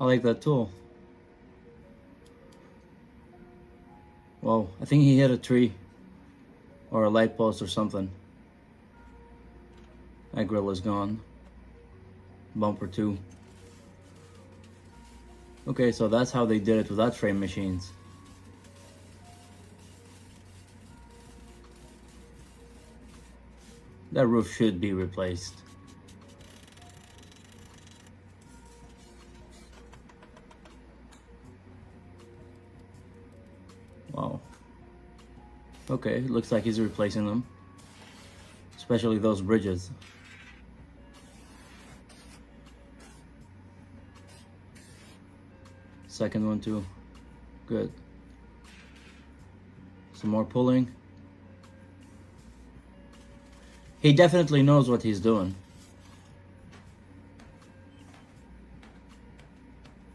I like that tool. Whoa, I think he hit a tree or a light post or something. That grill is gone. Bumper too. Okay, so that's how they did it without frame machines. That roof should be replaced. Wow. Okay, looks like he's replacing them. Especially those bridges. Second one too. Good. Some more pulling. He definitely knows what he's doing.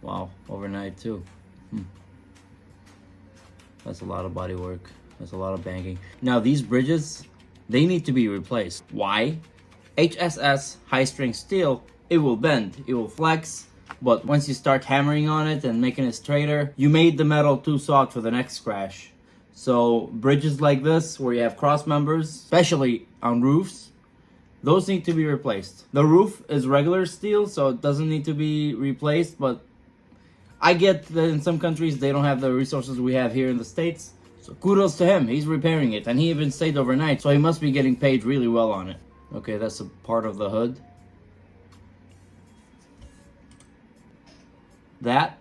Wow, overnight too. That's a lot of body work. That's a lot of banging. Now these bridges, they need to be replaced. Why? HSS, high strength steel, it will bend, it will flex, but once you start hammering on it and making it straighter, you made the metal too soft for the next crash. So bridges like this, where you have cross members, especially on roofs, those need to be replaced. The roof is regular steel, so it doesn't need to be replaced, but I get that in some countries they don't have the resources we have here in the States. So kudos to him, he's repairing it, and he even stayed overnight, so he must be getting paid really well on it. Okay, that's a part of the hood. That,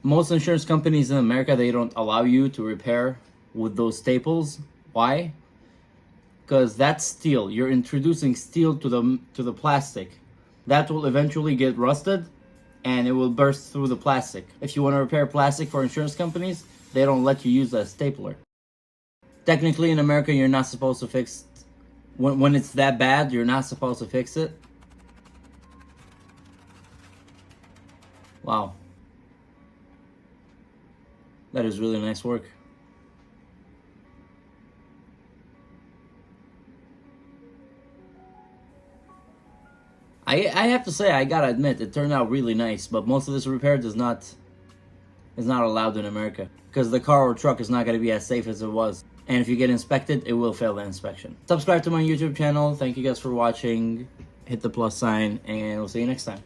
most insurance companies in America, they don't allow you to repair with those staples. Why? Because that's steel. You're introducing steel to the plastic. That will eventually get rusted and it will burst through the plastic. If you want to repair plastic for insurance companies, they don't let you use a stapler. Technically in America, you're not supposed to fix, when it's that bad, you're not supposed to fix it. Wow. That is really nice work. I have to say, I gotta admit, it turned out really nice, but most of this repair is not allowed in America because the car or truck is not going to be as safe as it was. And if you get inspected, it will fail the inspection. Subscribe to my YouTube channel. Thank you guys for watching. Hit the plus sign, and we'll see you next time.